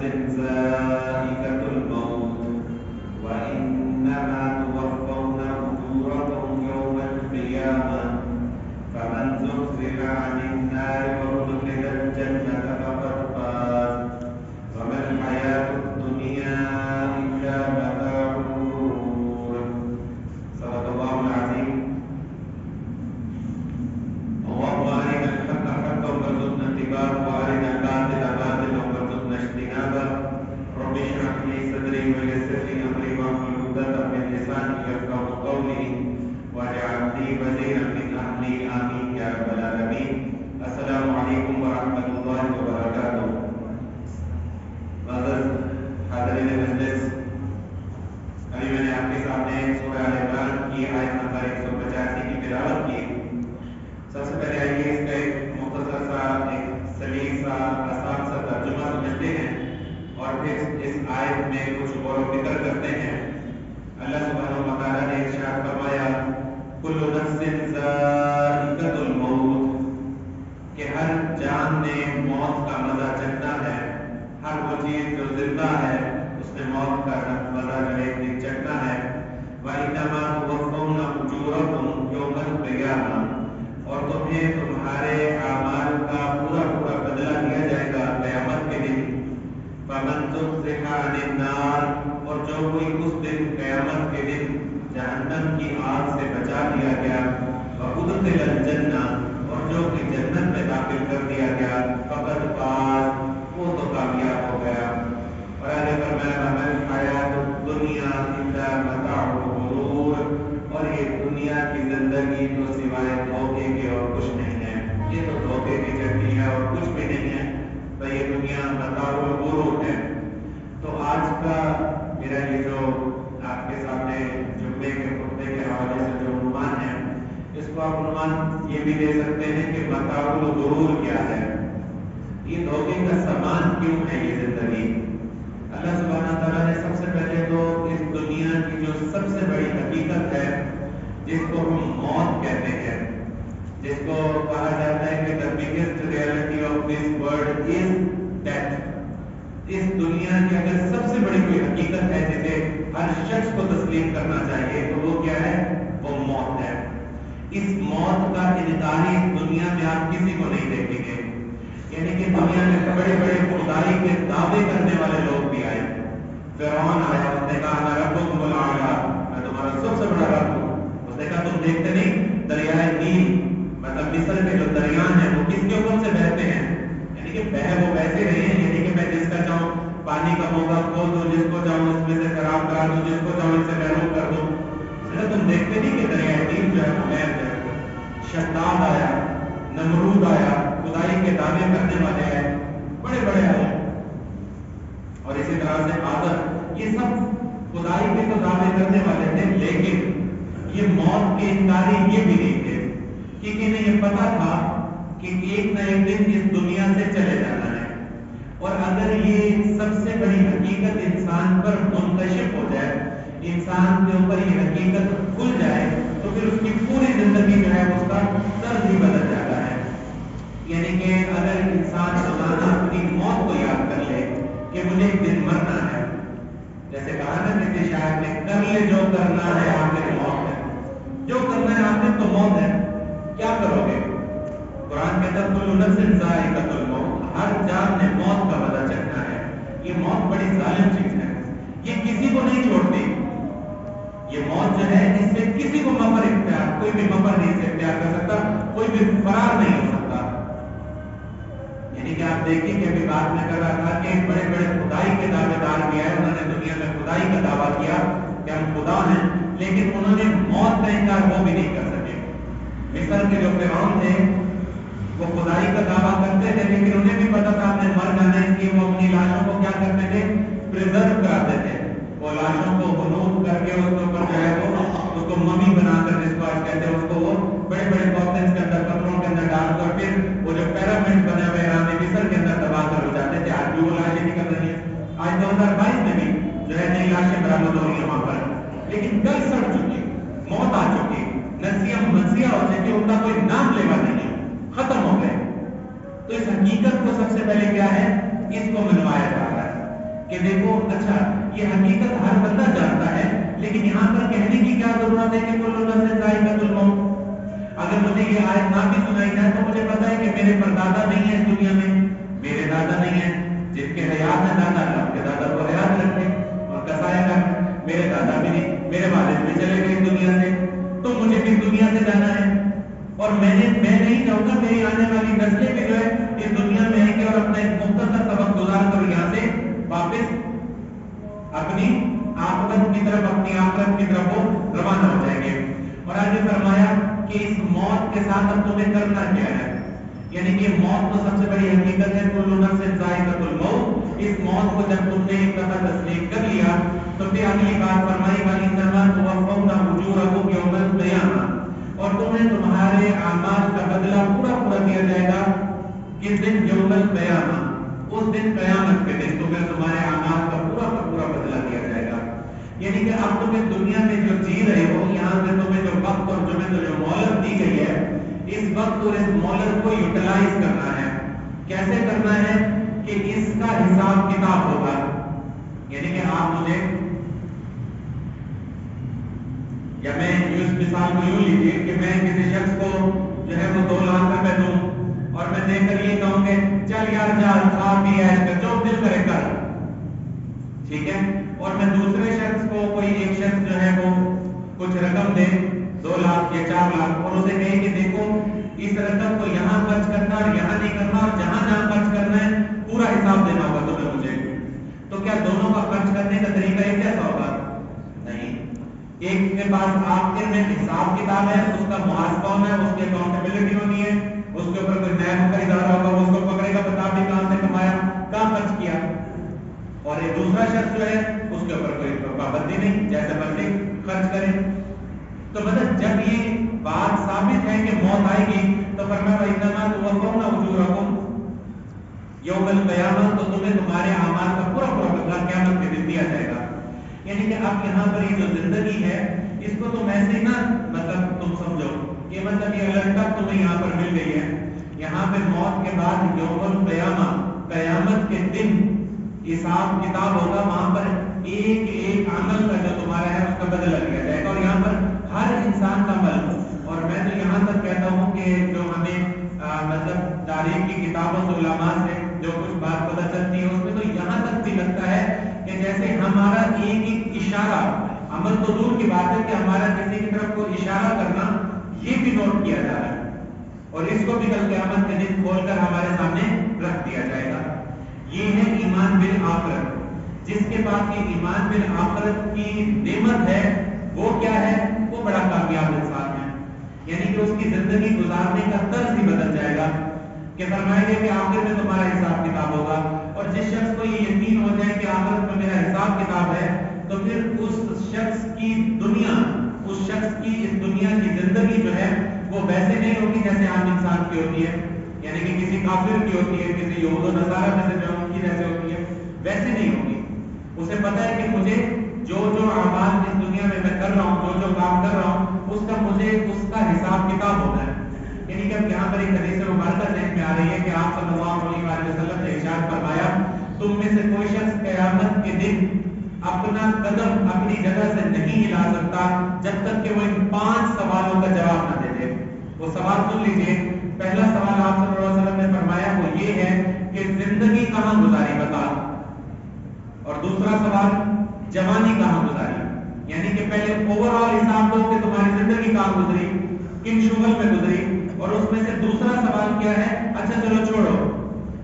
ذائقة الموت وإنما توفون أجوركم يوم القيامة فمن زحزح عن النار وأدخل الجنة فقد فاز وما الحياة الدنيا إلا متاع الغرور. صدق الله العظيم. اللهم أرنا الحق حقا وارزقنا اتباعه وأرنا الباطل باطلا وارزقنا اجتنابه. رب اشرح لي صدري ويسر لي أمري واحلل عقدة من لساني يفقهوا قولي واجعل لي وزيرا من أهلي آمين يا رب العالمين. السلام علیکم ورحمۃ اللہ وبرکاتہ. معزز حاضرین مجلس، ابھی میں نے آپ کے سامنے سورہ آل عمران کی آیت نمبر 185 کی تلاوت کی. سب سے پہلے آئیے اس کا ایک مختصر سا ایک سلیس سا آسان سا ترجمہ سمجھتے ہیں اور پھر اس آیت میں کچھ غور و فکر کرتے ہیں. اللہ سبحانہ و تعالیٰ نے ارشاد فرمایا کل نفس ذائقۃ الموت، کہ ہر جان نے موت کا مزہ چکھنا ہے. ہر وہ چیز جو زندہ ہے اس نے موت کا مزہ جو ہے چکھنا ہے. وَإِنَّمَا تُوَفَّوْنَ أُجُورَكُمْ يَوْمَ الْقِيَامَةِ، اور تمہیں تمہارے اعمال کا پورا پورا بدلہ دیا جائے گا قیامت کے دن. فَمَنْ زُحْزِحَ عَنِ النَّارِ، اور جو کوئی اس دن قیامت کے دن جہنم کی آگ سے بچا دیا گیا. وَأُدْخِلَ الْجَنَّةَ، اور جو کہ جنت میں داخل کر دیا گیا. فقط فاز، وہ تو کامیاب ہو گیا. اور آگے فرمایا وَمَا الْحَيَاةُ الدُّنْيَا إِلَّا مَتَاعُ الْغُرُورِ، اور یہ دنیا کی زندگی تو سوائے دھوکے کے اور کچھ نہیں ہے. یہ تو دھوکے کی چٹنی ہے اور کچھ بھی نہیں ہے. تو یہ دنیا متاع الغرور ہے. تو آج کا میرا یہ جو آپ کے سامنے جمعے کے خطبے کے حوالے سے جو عنوان ہے، اس کو آپ عنوان یہ بھی دے سکتے ہیں کہ متاع الغرور کیا ہے، یہ دھوکے کا سامان کیوں ہے یہ زندگی. اللہ سبحانہ تعالیٰ نے سب سے پہلے تو اس دنیا کی جو سب سے بڑی حقیقت ہے جس کو ہم موت کہتے ہیں، جس کو کہا جاتا ہے کہ the biggest reality of this world is death. اس دنیا کی اگر سب سے بڑی کوئی حقیقت ہے جسے ہر شخص کو تسلیم کرنا چاہیے تو وہ کیا ہے؟ وہ موت ہے. اس موت کا انکار اس دنیا میں آپ کسی کو نہیں دیکھیں گے. یعنی کہ دنیا میں بڑے بڑے خدائی کے دعوے کرنے والے لوگ بھی آئے. فرعون آیا، اس نے کہا انا ربکم الاعلی، میں تمہارا سب سے بڑا رب ہوں. اس نے کہا تم دیکھتے نہیں دریائے نیل، مطلب مصر کے جو دریا ہیں وہ کس کے اوپر سے بہتے ہیں؟ یعنی کہ بہ وہ ویسے نہیں ہیں، یعنی کہ میں جس کا چاہوں پانی کا موقع کھول دوں، جس کو چاہوں اس میں سے خراب کرا دوں، جس کو چاہوں اس سے محروم کر دوں. تم دیکھتے نہیں کہ دریائے نیل جو ہے وہ بہہ جائے. شداد آیا، نمرود آیا، خدائی کے دعوے کرنے والے آئے، بڑے بڑے آئے. اور اسی طرح سے آدم، یہ سب خدائی کے تو دعوے کرنے والے تھے، لیکن یہ موت کے انکاری یہ بھی نہیں تھے، کیونکہ انہیں یہ پتا تھا کہ ایک نہ ایک دن اس دنیا سے چلے جانا ہے. اور اگر یہ سب سے بڑی حقیقت انسان پر منکشف ہو جائے، انسان کے اوپر یہ حقیقت کھل جائے، تو پھر اس کی پوری زندگی جو ہے اس کا طرز ہی بدل جاتا ہے. یعنی کہ اگر انسان روزانہ اپنی موت کو یاد کر لے کہ مجھے ایک دن مرنا ہے، جیسے کہا نا کسی شاعر نے کر لے جو کرنا ہے آخر موت ہے. جو کرنا ہے آخر تو موت ہے، کیا کرو گے؟ قرآن کہتا ہے کل نفس ذائقۃ الموت، ہر جان نے موت کا مزہ چکھنا ہے. یہ موت بڑی ظالم چیز ہے، یہ کسی کو نہیں چھوڑتی. یہ موت جو ہے اس سے کسی کو مفر اختیار، کوئی بھی مفر نہیں سے اختیار کر سکتا، کوئی بھی فرار نہیں ہو سکتا. یعنی کہ آپ دیکھیں کہ ابھی بات میں کر رہا تھا کہ بڑے بڑے خدائی کے دعوے دار بھی آئے، انہوں نے دنیا میں خدائی کا دعویٰ کیا کہ ہم خدا ہیں، لیکن انہوں نے موت کا انکار وہ بھی نہیں کر سکے. مصر کے جو فرعون تھے وہ خدائی کا دعویٰ کرتے تھے، لیکن انہیں بھی پتا تھا آپ نے مر جانا ہے، اس لیے وہ اپنی لاشوں کو کیا کرتے تھے؟ پریزرو کراتے تھے. وہ لاشوں کو حنوط کر کے اس کے اوپر جو ہے وہ اس کو ممی بنا کر، جس کو آج کہتے ہیں، اس کو وہ بڑے بڑے کافنز کے اندر پتھروں کے اندر ڈال کر پھر وہ جو پیرامڈ بنے ہوئے ایران مصر کے اندر تباہ کر ہو جاتے تھے. آج بھی وہ لاشیں نکل رہی ہیں. آج 2022 میں بھی جو ہے نئی لاشیں برآمد ہو رہی ہیں وہاں پر، لیکن کل سڑ چکی، موت آ چکی، نسیاں منسیاں ہو چکی، ان کا کوئی نام لیوا نہیں ہے، ختم ہو گئے. تو اس حقیقت کو سب سے پہلے کیا ہے؟ اس کو منوایا جا رہا ہے. کہ دیکھو اچھا یہ حقیقت ہر بندہ جانتا ہے، لیکن یہاں پر کہنے کی کیا ضرورت ہے کہ کل نفس ذائقۃ الموت؟ اگر مجھے یہ آیت نہ بھی سنائی جائے تو مجھے پتا ہے کہ میرے پردادا نہیں ہے اس دنیا میں، میرے دادا نہیں ہے، جن کے حیات ہے دادا اللہ کے دادا کو حیات رکھے اور کسایا کر، میرے دادا بھی نہیں، میرے والد بھی چلے گئے دنیا سے، تو مجھے بھی دنیا سے جانا ہے، اور میں نہیں چاہوں گا میری آنے والی نسلیں بھی جو ہے اس دنیا میں آئیں گے اور اپنا ایک مختصر سبق گزار کر یہاں سے واپس اپنی آخرت کی طرف، اپنی آخرت کی طرف وہ روانہ ہو جائیں گے۔ اور آگے فرمایا کہ اس موت کے ساتھ اب تمہیں کرنا کیا ہے، یعنی کہ موت تو سب سے بڑی حقیقت ہے، کل نفس ذائقۃ الموت، اس موت کو جب تم نے ایک دفعہ تسلیم کر لیا تو پھر اگلی بات فرمائی وَإِنَّمَا تُوَفَّوْنَ أُجُورَكُمْ يَوْمَ الْقِيَامَةِ، اور تمہیں تمہارے اعمال کا بدلہ پورا دیا جائے گا، کس دن؟ یوم القیامہ، اس دن قیامت کے دن تمہیں تمہارے اعمال کا پورا بدلہ دیا جائے گا۔ یعنی کہ اب تمہیں دنیا میں جو جی رہے ہو، یہاں سے تمہیں جو وقت اور جو مہلت دی گئی ہے، اس وقت اور اس مہلت کو یوٹیلائز کرنا ہے۔ کیسے کرنا ہے؟ کہ اس کا حساب کتاب ہوگا، یعنی کہ آپ مجھے، یا میں اس مثال کو یوں لیجیے کہ میں کسی شخص کو جو ہے وہ 2 لاکھ روپے دوں اور میں دے کر یہ کہوں کہ چل یار جا کھا پی ایش کر جو دل کرے کر، ٹھیک ہے، اور میں دوسرے شخص کو، کوئی ایک شخص جو ہے وہ کچھ رقم دے 2 لاکھ یا 4 لاکھ اور اسے کہے کہ دیکھو اس رقم کو یہاں خرچ کرنا اور یہاں نہیں کرنا، اور جہاں خرچ کرنا ہے پورا حساب دینا ہوگا تمہیں مجھے، تو کیا دونوں کا خرچ کرنے کا طریقہ ایک جیسا ہوگا؟ نہیں، ایک کے پاس آخر میں حساب کتاب ہے، اس کا محاسبہ ہونا ہے، اس کی اکاؤنٹیبلٹی ہونی ہے، اس کے اوپر کوئی نیب کا ادارہ ہوگا، وہ اس کو پکڑے گا بتا بھی کہاں سے کمایا، کہاں خرچ کیا، اور ایک دوسرا شخص جو ہے اس کے اوپر کوئی پابندی نہیں، جیسے مرضی خرچ کرے۔ تو مطلب جب یہ بات ثابت ہے کہ موت آئے گی تو فرمایا وَإِنَّمَا تُوَفَّوْنَ أُجُورَكُمْ یوم القیامہ، تو تمہیں تمہارے اعمال کا پورا بدلہ قیامت کے دن دیا جائے گا۔ یعنی کہ اب یہاں پر یہ جو زندگی ہے اس کو تم ایسے ہی نہ مطلب تم سمجھو کہ مطلب یہ الگ تک تمہیں یہاں پر مل گئی ہے، یہاں پہ موت کے بعد یوم القیامہ، قیامت کے دن حساب کتاب ہوگا، وہاں پر ایک ایک عمل کا جو تمہارا ہے اس کا بدلہ لیا جائے گا، اور یہاں پر ہر انسان کا عمل، اور میں تو یہاں تک کہتا ہوں کہ جو ہمیں مطلب تاریخ کی کتابوں سے علماء سے جو کچھ بات پتہ چلتی ہے اس میں تو یہاں تک بھی لگتا ہے کہ جیسے ہمارا ایک ایک اشارہ، عمل تو دور کی بات ہے کہ ہمارا کسی کی طرف کو اشارہ کرنا یہ بھی نوٹ کیا جا رہا ہے، اور اس کو بھی کل قیامت کے دن کھول کر ہمارے سامنے رکھ دیا جائے گا۔ یہ ہے ایمان بالآخرت، جس کے پاس یہ ایمان بالآخرت کی نعمت ہے وہ کیا ہے؟ وہ بڑا کامیاب انسان ہے، یعنی کہ اس کی زندگی گزارنے کا طرز ہی بدل جائے گا، کہ فرمائے گا کہ آخر میں تمہارا حساب کتاب ہوگا، اور جس شخص کو یہ یقین ہو جائے کہ آخرت میں میرا حساب کتاب ہے تو پھر اس شخص کی دنیا، اس شخص کی اس دنیا کی زندگی جو ہے وہ ویسے نہیں ہوگی جیسے عام انسان کی ہوتی ہے، یعنی کہ کسی کافر کی ہوتی ہے، کسی یہود و نصارہ میں سے جو ان کی جیسے ہوتی ہے، ویسے نہیں ہوگی۔ اسے پتا ہے کہ مجھے جو اعمال اس دنیا میں کر رہا ہوں، جو کام کر رہا ہوں، اس کا مجھے اس کا حساب کتاب ہونا ہے۔ یعنی کہ اب یہاں پر ایک حدیث مبارکہ ذہن میں آ رہی ہے کہ آپ صلی اللہ علیہ وسلم نے ارشاد فرمایا تم میں سے کوئی شخص قیامت کے دن اپنا قدم اپنی جگہ سے نہیں ہلا سکتا جب تک کہ وہ ان 5 سوالوں کا جواب نہ دے دے۔ وہ سوال سن لیجئے۔ پہلا سوال آپ صلی اللہ علیہ وسلم نے فرمایا وہ یہ ہے کہ زندگی کہاں گزاری بتا، اور دوسرا سوال جوانی کہاں گزاری، یعنی کہ پہلے اوور آل حساب دو کہ تمہاری زندگی کہاں گزری، کن شغل میں گزری، اور اس میں سے دوسرا سوال کیا ہے، اچھا چلو چھوڑو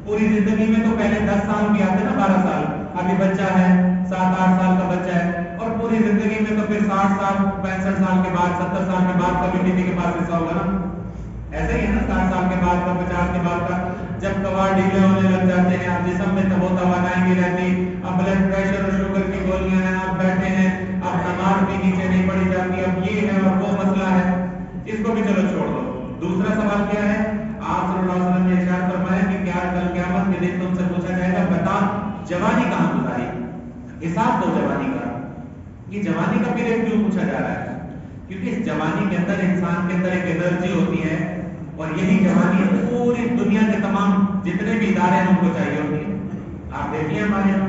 پوری زندگی میں تو پہلے 10 سال بھی آتے نا، 12 سال، ابھی بچہ ہے 7-8 سال کا بچہ ہے، اور پوری زندگی میں تو پھر 60 سال 65 سال کے بعد 70 سال کے بعد کبھی کسی کے پاس حصہ ہوگا نا، ایسا ہی ہے نا، 60 سال کے بعد کا 50 کے بعد کا، جب کباڑ ڈھیلے ہونے لگ جاتے ہیں، اب جسم میں تب و توانائی نہیں رہتی، اب بلڈ پریشر اور شوگر کی گولیاں ہیں، اب بیٹھے ہیں، اب نماز بھی نیچے نہیں پڑی جاتی، اب یہ ہے اور وہ مسئلہ ہے، اس کو بھی چلو چھوڑ دو۔ دوسرا سوال کیا ہے، آپ صلی اللہ علیہ وسلم نے ارشاد فرمایا کہ کیا کل قیامت کے دن تم سے پوچھا جائے گا بتا جوانی کہاں گزاری، حساب دو جوانی کا۔ یہ جوانی کا پیریڈ کیوں پوچھا جا رہا ہے؟ کیونکہ اس جوانی کے اندر انسان کے اندر ایک انرجی ہوتی ہے، اور یہی جوانی پوری دنیا کے تمام جتنے بھی ادارے ہیں ان کو چاہیے ہوتی ہے۔ آپ دیکھیے ہمارے یہاں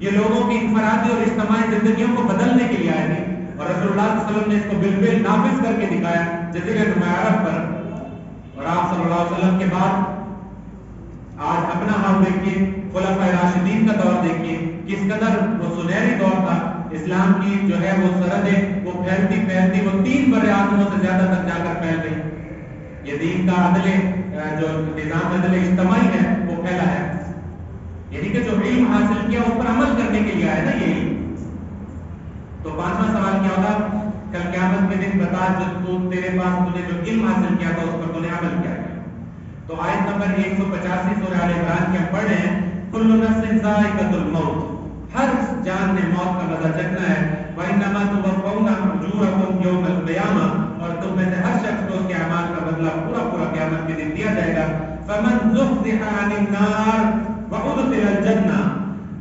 یہ لوگوں کی انفرادی اور اجتماعی زندگیوں کو بدلنے کے لیے آئے تھے، اور رسول اللہ صلی اللہ علیہ وسلم نے اس کو بالکل نافذ کر کے دکھایا جزیرہ نما عرب پر۔ اور آپ صلی اللہ علیہ وسلم کے بعد آج اپنا حال دیکھیے، خلفائے راشدین کا دور دیکھیے، کس قدر وہ سنہری دور تھا، اسلام کی جو ہے وہ سرحدیں وہ پھیلتی پھیلتی وہ 3 بر اعظموں سے زیادہ تک جا کر پھیل گئی۔ یہ دین کا عدل جو نظام عدل اجتماعی ہے وہ پھیلا ہے، یعنی کہ جو علم حاصل کیا اس پر عمل کرنے کے لیے آیا نا یہ علم۔ تو 5واں سوال کیا ہوگا؟ کل قیامت کے دن بتا جو تیرے پاس نے جو علم حاصل کیا تھا اس پر تو نے عمل کیا ہے۔ تو آیت نمبر 185 سورہ آل عمران کے ہم پڑھ رہے ہیں، کل نفس ذائقۃ الموت، ہر جان نے موت کا مزہ چکھنا ہے، وانما توفون اجورکم یوم القیامہ، اور تم میں سے ہر شخص کو اس کے اعمال کا بدلہ پورا قیامت کے دن دیا جائے گا۔ فمن زحزح عن النار وادخل الجنہ،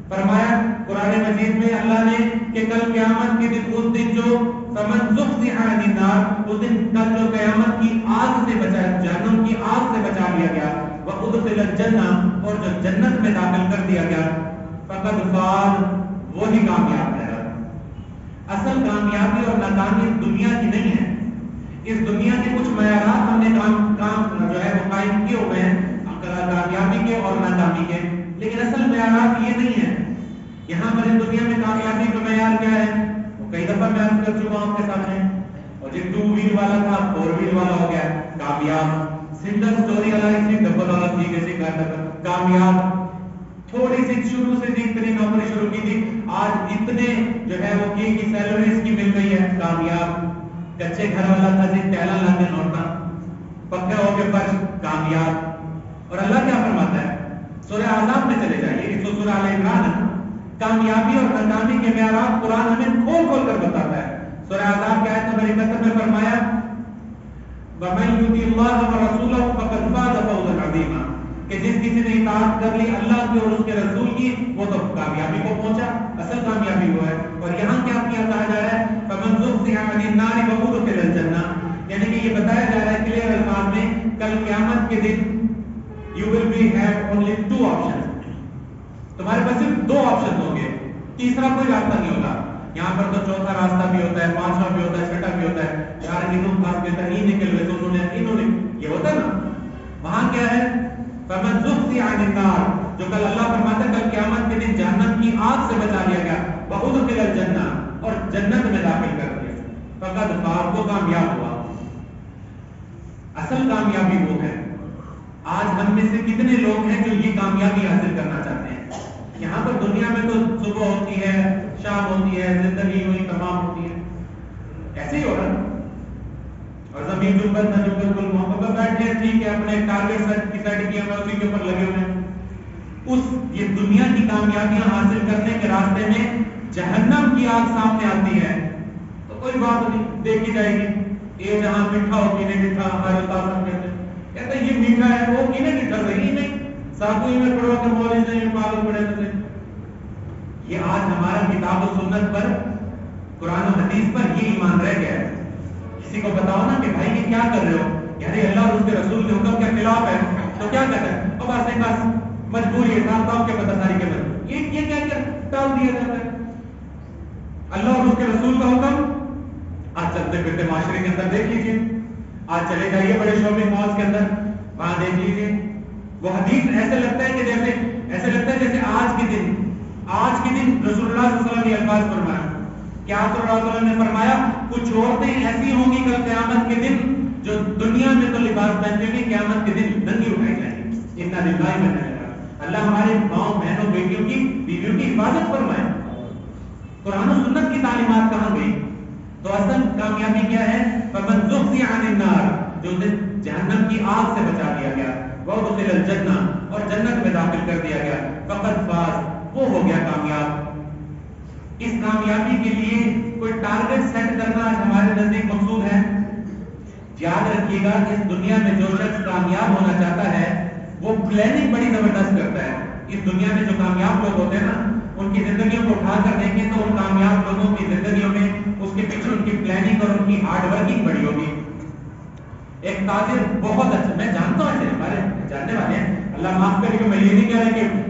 فرمایا قرآن مجید میں اللہ نے کہ کل قیامت کے دن، اس دن جو فمن زحزح عن النار، اس دن کل جو قیامت کی آگ سے بچا، جہنم کی آگ سے بچا لیا گیا، وادخل الجنہ، اور جو جنت میں داخل کر دیا گیا، فقد فاز، وہی کامیاب ہے۔ اصل کامیابی اور ناکامی دنیا کی نہیں ہے، اس دنیا کے کچھ معیارات ہم نے کام جو ہے وہ قائم کیے ہوئے ہیں کامیابی کے اور ناکامی کے، لیکن اصل معیارات یہ نہیں ہے۔ یہاں پر اس دنیا میں کامیابی کا معیار کیا ہے وہ کئی دفعہ میں عرض کر چکا ہوں آپ کے سامنے، اور جو 2 ویل والا تھا 4 ویل والا ہو گیا کامیاب، سنگل سٹوری والا اسی ڈبل والا ٹھیک ہے اسی کامیاب، تھوڑی سی شروع سے جتنی نوکری شروع کی تھی آج اتنے جو ہے وہ کی سیلری اس کی مل گئی ہے کامیاب، کچے گھر والا تھا جی ٹیلا لا کے لوٹنا، پکے ہو کے فرش کامیاب۔ اور اللہ کیا فرماتا ہے؟ سورہ اعراف میں چلے جائیے، اس سورہ آل عمران، کامیابی اور ناکامی کے معیارات قرآن ہمیں کھول کھول کر بتاتا ہے۔ سورہ اعراف کی آیت نمبر 71 میں فرمایا وَمَن يُطِعِ اللَّهَ وَرَسُولَهُ فَقَدْ فَازَ فَوْزًا عَظِيمًا، کہ جس کسی نے اطاعت کر لی اللہ کی اور اس کے رسول کی وہ تو کامیابی کو پہنچا، اصل کامیابی وہ ہے۔ اور یہاں کیا کہا جا رہا ہے؟ فَمَن زُحْزِحَ عَنِ النَّارِ وَأُدْخِلَ الْجَنَّةَ، یعنی کہ یہ بتایا جا رہا ہے کلیئر الفاظ میں کل قیامت کے دن you will be have only 2 options، تمہارے پاس صرف 2 آپشن ہوں گے، تیسرا کوئی راستہ نہیں ہوگا۔ یہاں پر تو چوتھا راستہ بھی ہوتا ہے، 5واں بھی ہوتا ہے، 6واں بھی ہوتا ہے، یار انہوں خاص بہتر ہی نکل ہوئے تو انہوں نے یہ ہوتا ہے نا۔ وہاں کیا ہے؟ فمن زحزح عن النار، جو کل اللہ فرماتا ہے کل قیامت کے دن جہنم کی آگ سے بچا لیا گیا، وادخل الجنہ، اور جنت میں داخل کر دیا، فقد فاز، وہ کامیاب ہوا۔ اصل کامیابی وہ ہے۔ آج ہم میں سے کتنے لوگ ہیں جو یہ کامیابی حاصل کرنا چاہتے ہیں؟ یہاں پر دنیا میں تو صبح ہوتی ہے، شام ہوتی ہے، زندگی ہوئی تمام ہوتی ہے، ایسے ہی ہو رہا ہے۔ اور زمین جو اوپر جو بالکل محبت بیٹھے ٹھیک ہے، اپنے ٹارگیٹ کی سیٹ کیا ہوا اسی کے اوپر لگے ہوئے ہیں۔ اس یہ دنیا کی کامیابیاں حاصل کرنے کے راستے میں جہنم کی آگ سامنے آتی ہے تو کوئی بات نہیں، دیکھی جائے گی۔ یہ جہاں میٹھا ہو پینے میٹھا، ہمارے استاد کہتے ہیں کہتے یہ میٹھا ہے وہ پینے میٹھا صحیح نہیں، ساتویں میں پڑھو کہ مولوی سے یہ پاگل پڑے تھے۔ یہ آج ہمارا کتاب و سنت پر، قرآن و حدیث پر یہ ایمان رہ گیا ہے۔ کسی کو بتاؤ نا کہ بھائی یہ کیا کر رہے ہو، یعنی اللہ اور اس کے رسول کے حکم کے خلاف ہے تو کیا کہتے ہیں؟ اب ایسے بس مجبوری ہے، صاحب کے پتہ ساری کے مجبور، یہ کیا ٹال دیا جاتا ہے۔ اللہ اور اس کے رسول کا حکم آج چلتے پھرتے معاشرے کے اندر دیکھ لیجیے، آج چلے جائیے بڑے شاپنگ مالز کے اندر، وہاں دیکھ لیجیے وہ حدیث ایسے لگتا ہے کہ جیسے آج کے دن رسول اللہ صلی اللہ علیہ وسلم نے الفاظ فرمایا کہ آپ صلی اللہ علیہ وسلم نے فرمایا کچھ عورتیں ایسی ہوں گی کل قیامت کے دن جو دنیا میں تو لباس پہنتے ہوئے قیامت کے دن ننگی اٹھائی جائیں گی۔ انا للہ و انا الیہ راجعون۔ اللہ ہمارے ماؤں بہنوں بیٹیوں کی بیویوں کی حفاظت فرمائے۔ قرآن و سنت کی تعلیمات کہاں گئی؟ تو اصل کامیابی کیا ہے؟ فمن زحزح عن النار، جو جہنم کی آگ سے بچا دیا گیا، وادخل الجنہ، اور جنت میں داخل کر دیا گیا، فقد فاز، وہ ہو گیا کامیاب۔ اس کامیابی کے لیے کوئی ٹارگٹ سیٹ کرنا آج ہمارے نزدیک مقصود ہے؟ یاد رکھیے گا اس دنیا میں جو شخص کامیاب ہونا چاہتا ہے وہ پلاننگ بڑی زبردست کرتا ہے۔ اس دنیا میں جو کامیاب لوگ ہوتے ہیں نا، ان کی زندگیوں کو اٹھا کر دیکھیں تو ان کامیاب لوگوں کی زندگیوں میں اس کے پیچھے ان کی پلاننگ اور ان کی ہارڈ ورکنگ بڑی ہوگی۔ ایک تاجر بہت اچھا، میں جانتا ہوں ایسے ہمارے جاننے والے ہیں، اللہ معاف کرے کہ میں یہ نہیں کہہ رہا کہ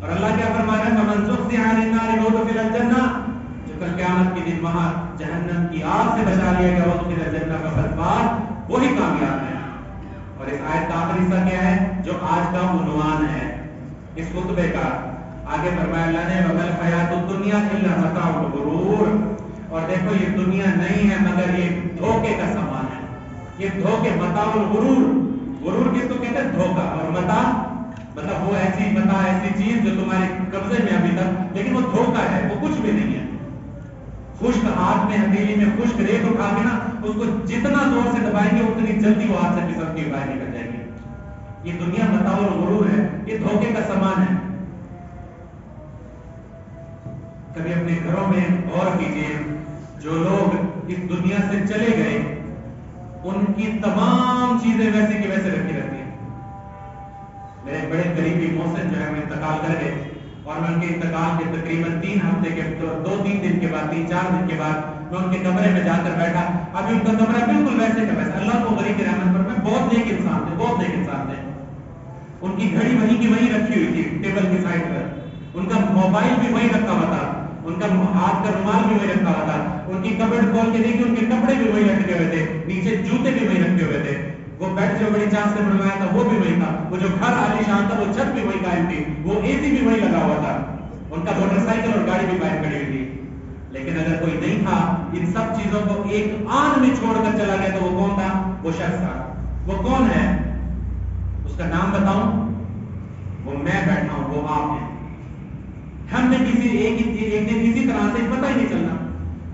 اور اللہ کیا فرما رہا ہے؟ فمن زحزح عن النار وادخل الجنہ، جو کل قیامت کے دن وہاں جہنم کی آگ سے بچا لیا گیا وادخل الجنہ کا فاز، وہی کامیاب ہے۔ اور اس آیت کا آخری حصہ کیا ہے جو آج کا عنوان ہے اس خطبے کا؟ آگے فرمایا اللہ نے وَمَا الْحَيَاةُ الدُّنْيَا إِلَّا مَتَاعُ الْغُرُورِ، اور دیکھو یہ دنیا نہیں ہے مگر یہ دھوکے کا سامان ہے۔ یہ دھوکے، متاع الغرور، غرور کس کو کہتے ہیں؟ دھوکا۔ اور متاع مطلب وہ ایسی متاع، ایسی چیز جو تمہارے قبضے میں ابھی تک، لیکن وہ دھوکا ہے، وہ کچھ بھی نہیں ہے۔ خشک ہاتھ میں، ہتھیلی میں خشک ریت اٹھا کے نا اس کو جتنا زور سے دبائیں گے اتنی جلدی وہ ہاتھ سے پھسل کے باہر نکل جائے گی۔ یہ دنیا متاع الغرور ہے، یہ دھوکے کا سامان ہے۔ کبھی اپنے گھروں میں غور کیجیے، جو لوگ اس دنیا سے چلے گئے ان کی تمام چیزیں ویسے کی ویسے رکھی رہتی ہیں۔ میرے بڑے قریبی محسن جو ہے وہ انتقال کر گئے، اور میں ان کے انتقال کے تقریباً 3 ہفتے کے 2-3 دن کے بعد، 3-4 دن کے بعد میں ان کے کمرے میں جا کر بیٹھا۔ ابھی ان کا کمرہ بالکل ویسے کا ویسا، اللہ کو غریب رحمت پر میں، بہت نیک انسان تھے، بہت نیک انسان تھے۔ ان کی گھڑی وہیں کی وہیں رکھی ہوئی تھی ٹیبل کی سائڈ پر، ان کا موبائل بھی وہیں رکھا ہوا تھا، ان کا ہاتھ کا رومال بھی وہیں رکھا ہوا تھا، ان کی کبڈ کھول کے دیکھی ان کے کپڑے بھی وہیں لٹکے ہوئے تھے، نیچے جوتے بھی وہیں رکھے ہوئے تھے، وہ بیڈ جو بڑی چاند سے بنوایا تھا وہ بھی وہی تھا، وہ جو گھر عالی شان تھا وہ چھت بھی وہی قائم تھی، وہ اے سی بھی وہی لگا ہوا تھا، ان کا موٹر سائیکل اور گاڑی بھی باہر کھڑی ہوئی تھی۔ لیکن اگر کوئی نہیں تھا ان سب چیزوں کو ایک آن میں چھوڑ کر چلا گیا تو وہ کون تھا؟ وہ شخص تھا۔ وہ کون ہے؟ اس کا نام بتاؤں؟ وہ میں بیٹھا ہوں، وہ آپ ہیں۔ ہم نے کسی ایک دن کسی طرح سے پتہ ہی نہیں چلنا۔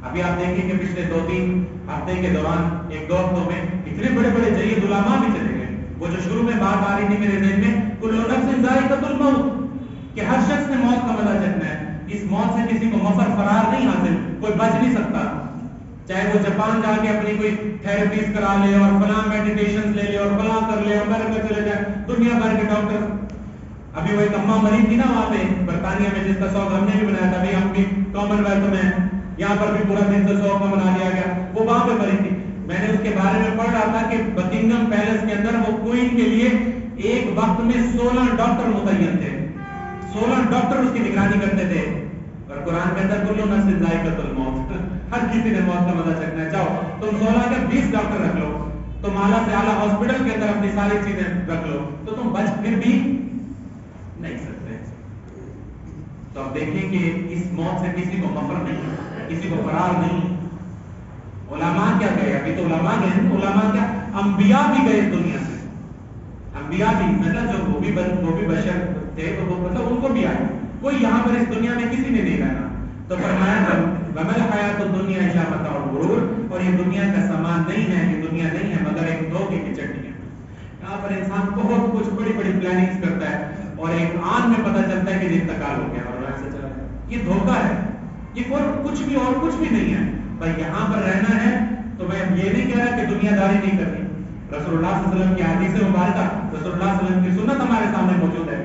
ابھی آپ دیکھیں کہ پچھلے 2-3 ہفتے کے دوران، 1-2 ہفتوں میں اتنے بڑے بڑے جید علماء بھی چلے گئے۔ وہ جو شروع میں بات آ رہی تھی میرے ذہن میں، کل نفس ذائقۃ الموت، کہ ہر شخص نے موت کا مزہ چکھنا ہے، اس موت سے کسی کو مفر فرار نہیں حاصل، کوئی بچ نہیں سکتا، چاہے وہ جاپان جا کے اپنی کوئی تھراپیز کرا لے اور فلاں میڈیٹیشن لے لے اور فلاں کر لے اور امریکہ چلے جائے، دنیا بھر کے ڈاکٹر۔ ابھی وہ ایک اماں مریض تھی نا وہاں پہ برطانیہ میں، جس کا شوق ہم نے بھی بنایا تھا، بھائی ہم بھی کامن ویلتھ میں، یہاں پر بھی پورا دن سے شوق کا بنا لیا گیا، وہ وہاں پہ مری تھی۔ میں نے اس کے بارے میں پڑھ رہا تھا کہ بکنگم پیلس کے اندر وہ کوئین کے لیے ایک وقت میں 16 ڈاکٹر متعین تھے، 16 ڈاکٹر اس کی نگرانی کرتے تھے۔ اور قرآن کے اندر کل نفس ذائقۃ الموت، ہر کسی نے موت کا مزہ چکھنا ہے، جاؤ تم 16 کے 20 ڈاکٹر رکھ لو، تم اعلیٰ سے اعلیٰ ہاسپٹل کے اندر اپنی ساری چیزیں رکھ لو، تو تم بچ پھر بھی نہیں سکتے۔ تو اب دیکھیں کہ اس موت سے کسی کو مفر نہیں، کسی کو فرار نہیں۔ علماء کیا گئے؟ ابھی تو علماء گئے، علماء کیا، انبیاء بھی گئے اس دنیا سے، انبیاء بھی، مطلب جو وہ بھی بشر تھے تو وہ مطلب ان کو بھی آئے، کوئی یہاں پر اس دنیا میں کسی نے نہیں رہنا۔ تو فرمایا وَمَا الْحَيَاةُ الدُّنْيَا إِلَّا مَتَاعُ الْغُرُورِ، اور یہ دنیا کا سامان نہیں ہے، یہ دنیا نہیں ہے مگر ایک دھوکے کی چٹنی ہے۔ یہاں پر انسان بہت کچھ بڑی بڑی پلاننگز کرتا ہے اور ایک آن میں پتہ چلتا ہے کہ انتقال ہو گیا اور ایسے چلا گیا۔ یہ دھوکا ہے، یہ کچھ بھی اور کچھ بھی نہیں ہے۔ بھائی یہاں پر رہنا ہے تو میں یہ نہیں کہہ رہا کہ دنیا داری نہیں کرنی۔ رسول اللہ صلی اللہ علیہ وسلم کی حدیث مبارکہ، رسول اللہ صلی اللہ علیہ وسلم کی سنت ہمارے سامنے موجود ہے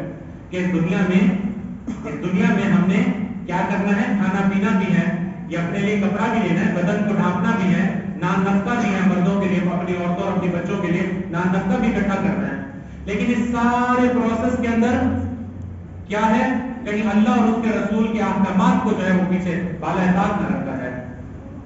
کہ اس دنیا میں ہم نے کیا کرنا ہے، کھانا پینا بھی ہے، یہ اپنے لیے کپڑا بھی لینا ہے، بدن کو ڈھانپنا بھی ہے، نان نفقہ بھی ہے، مردوں کے لیے، اپنی عورتوں اور اپنی بچوں کے لیے نان نفقہ بھی اکٹھا کرنا ہے۔ لیکن اس سارے پروسیس کے اندر کیا ہے، کہیں اللہ اور اس کے رسول کے احکامات کو جو ہے وہ پیچھے بالا اطاعت نہ رکھتا ہے۔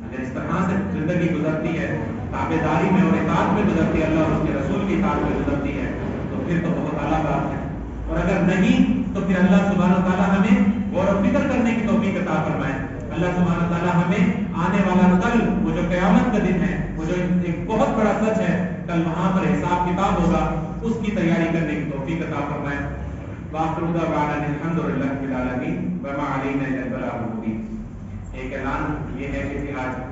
اگر اس طرح سے زندگی گزرتی ہے، تابعداری میں اور اطاعت میں گزرتی ہے، اللہ اور اس کے رسول کی اطاعت میں گزرتی ہے، تو پھر تو بہت اعلیٰ بات ہے۔ اور اگر نہیں تو پھر اللہ سبحانہ و تعالیٰ ہمیں غور و فکر کرنے کی توفیق عطا فرمائے۔ اللہ سبحانہ و تعالیٰ ہمیں آنے والا کل، وہ جو قیامت کا دن ہے، وہ جو ایک بہت بڑا سچ ہے، کل وہاں پر حساب کتاب ہوگا، اس کی تیاری کرنے کی توفیق عطا فرمائے۔ وآخر دعوانا الحمد للہ رب العالمین وما علینا الا البلاغ المبین۔ ایک اعلان یہ ہے کہ آج